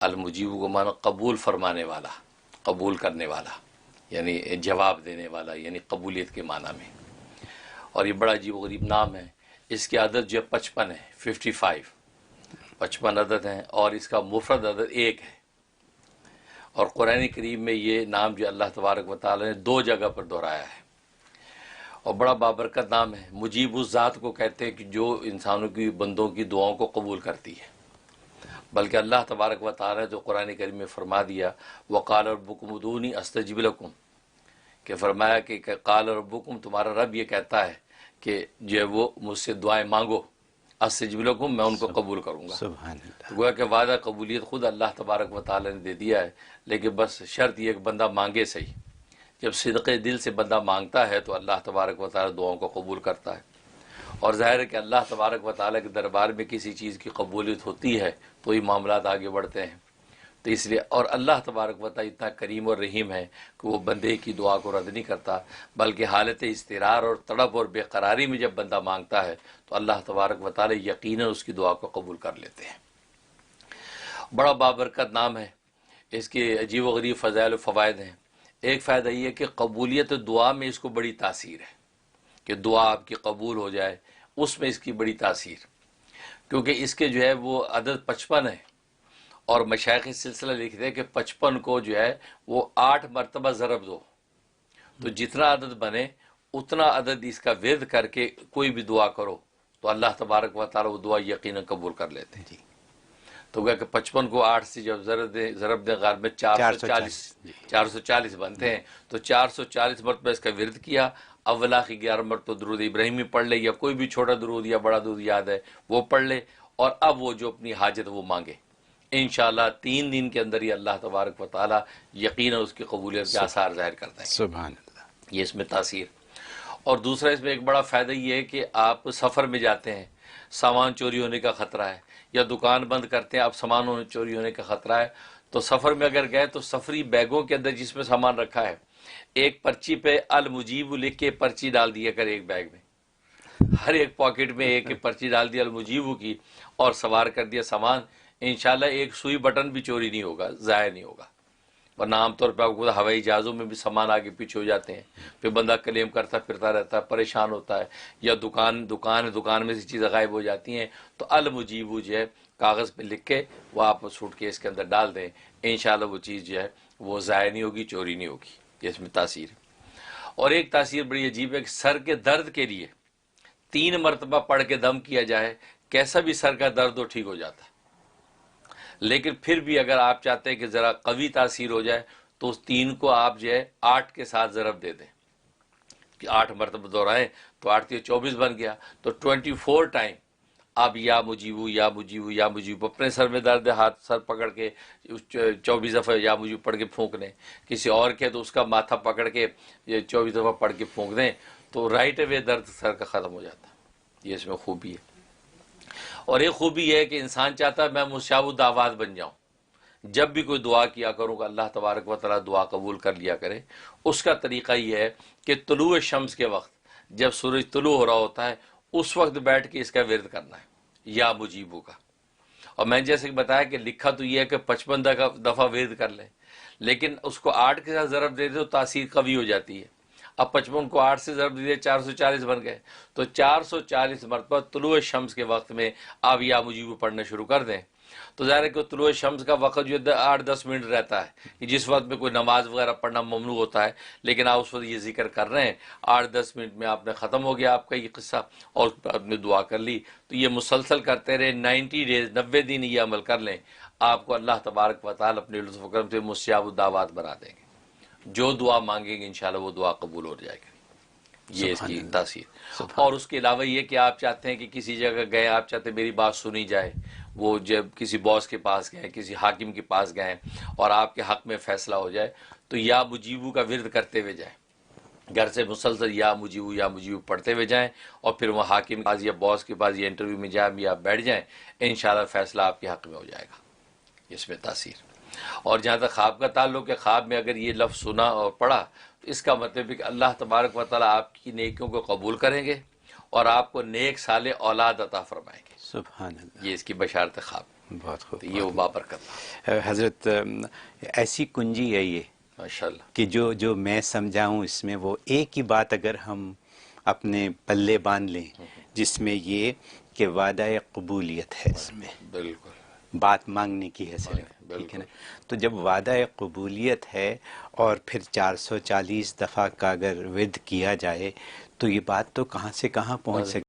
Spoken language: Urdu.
المجیب کو مانا قبول فرمانے والا، قبول کرنے والا، یعنی جواب دینے والا، یعنی قبولیت کے معنی میں۔ اور یہ بڑا عجیب و غریب نام ہے۔ اس کے عدد جو ہے 55 ہے، 55 عدد ہیں، اور اس کا مفرد عدد 1 ہے۔ اور قرآن کریم میں یہ نام جو اللہ تبارک و تعالی نے 2 جگہ پر دہرایا ہے، اور بڑا بابرکت نام ہے۔ مجیب اس ذات کو کہتے ہیں کہ جو انسانوں کی، بندوں کی دعاؤں کو قبول کرتی ہے۔ بلکہ اللہ تبارک و تعالی نے جو قرآن کریم میں فرما دیا وقال ربکم ادعونی استجب لکم، کہ فرمایا کہ قال ربکم، تمہارا رب یہ کہتا ہے کہ جو ہے وہ مجھ سے دعائیں مانگو، استجب لکم، میں ان کو قبول کروں گا۔ سبحان اللہ۔ تو گویا کہ وعدہ قبولیت خود اللہ تبارک و تعالی نے دے دیا ہے، لیکن بس شرط یہ کہ بندہ مانگے صحیح۔ جب صدق دل سے بندہ مانگتا ہے تو اللہ تبارک و تعالی دعاؤں کو قبول کرتا ہے۔ اور ظاہر ہے کہ اللہ تبارک و تعالی کے دربار میں کسی چیز کی قبولیت ہوتی ہے تو یہ معاملات آگے بڑھتے ہیں۔ تو اس لیے، اور اللہ تبارک و تعالی اتنا کریم اور رحیم ہے کہ وہ بندے کی دعا کو رد نہیں کرتا، بلکہ حالت اضطرار اور تڑپ اور بے قراری میں جب بندہ مانگتا ہے تو اللہ تبارک و تعالی یقیناً اس کی دعا کو قبول کر لیتے ہیں۔ بڑا بابرکت نام ہے، اس کے عجیب و غریب فضائل و فوائد ہیں۔ ایک فائدہ یہ ہے کہ قبولیت دعا میں اس کو بڑی تاثیر ہے، کہ دعا آپ کی قبول ہو جائے، اس میں اس کی بڑی تاثیر، کیونکہ اس کے جو ہے وہ عدد 55 ہے، اور مشائخ سلسلہ لکھتے ہیں کہ 55 کو جو ہے وہ 8 مرتبہ ضرب دو، تو جتنا عدد بنے اتنا عدد اس کا ورد کر کے کوئی بھی دعا کرو تو اللہ تبارک و تعالی وہ دعا یقیناً قبول کر لیتے ہیں۔ تو گویا کہ 55 کو 8 سے جب ضرب دیں غالب میں 440 بنتے ہیں، تو 440 مرتبہ اس کا ورد کیا۔ اول آخر 11 مرتبہ درود ابراہیمی پڑھ لے، یا کوئی بھی چھوٹا درود یا بڑا درود یاد ہے وہ پڑھ لے، اور اب وہ جو اپنی حاجت وہ مانگے، انشاءاللہ 3 دن کے اندر ہی اللہ تبارک و تعالی یقیناً اس کی قبولیت کے آثار ظاہر کرتے ہیں۔ سبحان اللہ۔ یہ اس میں تاثیر۔ اور دوسرا اس میں ایک بڑا فائدہ یہ ہے کہ آپ سفر میں جاتے ہیں، سامان چوری ہونے کا خطرہ ہے، یا دکان بند کرتے ہیں، اب سامان چوری ہونے کا خطرہ ہے، تو سفر میں اگر گئے تو سفری بیگوں کے اندر جس میں سامان رکھا ہے، ایک پرچی پہ المجیب لکھ کے پرچی ڈال دیا کر، ایک بیگ میں ہر ایک پاکٹ میں ایک پرچی ڈال دی المجیب کی، اور سوار کر دیا سامان، انشاءاللہ ایک سوئی بٹن بھی چوری نہیں ہوگا، ضائع نہیں ہوگا۔ ورنہ عام طور پہ آپ کو ہوائی جہازوں میں بھی سامان آگے پیچھے ہو جاتے ہیں، پھر بندہ کلیم کرتا پھرتا رہتا ہے، پریشان ہوتا ہے، یا دکان میں سے چیزیں غائب ہو جاتی ہیں، تو المجیب جو ہے کاغذ پہ لکھ کے وہ آپ سوٹ کیس کے اندر ڈال دیں، انشاءاللہ وہ چیز جو ہے وہ ضائع نہیں ہوگی، چوری نہیں ہوگی۔ یہ اس میں تاثیر ہے۔ اور ایک تاثیر بڑی عجیب ہے کہ سر کے درد کے لیے 3 مرتبہ پڑھ کے دم کیا جائے، کیسا بھی سر کا درد ہو ٹھیک ہو جاتا ہے۔ لیکن پھر بھی اگر آپ چاہتے ہیں کہ ذرا قوی تاثیر ہو جائے تو اس 3 کو آپ جو ہے 8 کے ساتھ ضرب دے دیں، کہ 8 مرتبہ دہرائیں تو 8 سے 24 بن گیا، تو 24 ٹائم آپ یا مجیبو یا مجیبو یا مجیبو، اپنے سر میں درد ہے ہاتھ سر پکڑ کے 24 دفعہ یا مجیبو پڑھ کے پھونک لیں، کسی اور کے تو اس کا ماتھا پکڑ کے 24 دفعہ پڑھ کے پھونک دیں، تو رائٹ اوے درد سر کا ختم ہو جاتا ہے۔ یہ اس میں خوبی ہے۔ اور ایک خوبی یہ ہے کہ انسان چاہتا ہے میں مشابہ دعوات بن جاؤں، جب بھی کوئی دعا کیا کروں کہ اللہ تبارک و تعالیٰ دعا قبول کر لیا کرے۔ اس کا طریقہ یہ ہے کہ طلوع شمس کے وقت، جب سورج طلوع ہو رہا ہوتا ہے، اس وقت بیٹھ کے اس کا ورد کرنا ہے، یا مجیبو کا۔ اور میں جیسے کہ بتایا کہ لکھا تو یہ ہے کہ 55 دفعہ ورد کر لیں، لیکن اس کو 8 کے ساتھ ضرب دے دے تو تاثیر قوی ہو جاتی ہے۔ اب 55 کو 8 سے ضرب دیے 440 بن گئے، تو 440 مرتبہ طلوع شمس کے وقت میں آپ یا مجیبو پڑھنا شروع کر دیں۔ تو ظاہر ہے کہ طلوع شمس کا وقت جو 8-10 منٹ رہتا ہے، کہ جس وقت میں کوئی نماز وغیرہ پڑھنا ممنوع ہوتا ہے، لیکن آپ اس وقت یہ ذکر کر رہے ہیں، 8-10 منٹ میں آپ نے ختم ہو گیا آپ کا یہ قصہ، اور اس پر آپ نے دعا کر لی۔ تو یہ مسلسل کرتے رہے، 90 ڈیز، 90 دن یہ عمل کر لیں، آپ کو اللہ تبارک و تعالیٰ اپنے لطف و کرم سے مستجاب الدعوات بنا دیں گے۔ جو دعا مانگیں گے انشاءاللہ وہ دعا قبول ہو جائے گی۔ یہ اس کی تاثیر۔ اور اس کے علاوہ یہ کہ آپ چاہتے ہیں کہ کسی جگہ گئے، آپ چاہتے ہیں میری بات سنی جائے، وہ جب کسی باس کے پاس گئے، کسی حاکم کے پاس گئے اور آپ کے حق میں فیصلہ ہو جائے، تو یا مجیبو کا ورد کرتے ہوئے جائیں، گھر سے مسلسل یا مجیبو پڑھتے ہوئے جائیں، اور پھر وہ حاکم کے پاس یا باس کے پاس یا انٹرویو میں جائیں یا بیٹھ جائیں، انشاءاللہ فیصلہ آپ کے حق میں ہو جائے گا۔ اس میں تاثیر۔ اور جہاں تک خواب کا تعلق ہے، خواب میں اگر یہ لفظ سنا اور پڑھا تو اس کا مطلب ہے کہ اللہ تبارک و تعالیٰ آپ کی نیکیوں کو قبول کریں گے اور آپ کو نیک صالح اولاد عطا فرمائیں گے۔ سبحان اللہ۔ یہ اس کی بشارت خواب۔ بہت خوب. تو یہ وہ بابرکت تھا. حضرت ایسی کنجی ہے یہ ماشاءاللہ. کہ جو میں سمجھاؤں اس میں وہ ایک ہی بات اگر ہم اپنے پلے باندھ لیں جس میں یہ کہ وعدہ قبولیت ہے اس میں، بالکل. بات مانگنے کی ہے صرف، ٹھیک ہے نا. تو جب وعدہ قبولیت ہے اور پھر 440 دفعہ کا اگر ورد کیا جائے تو یہ بات تو کہاں سے کہاں پہنچ سکتی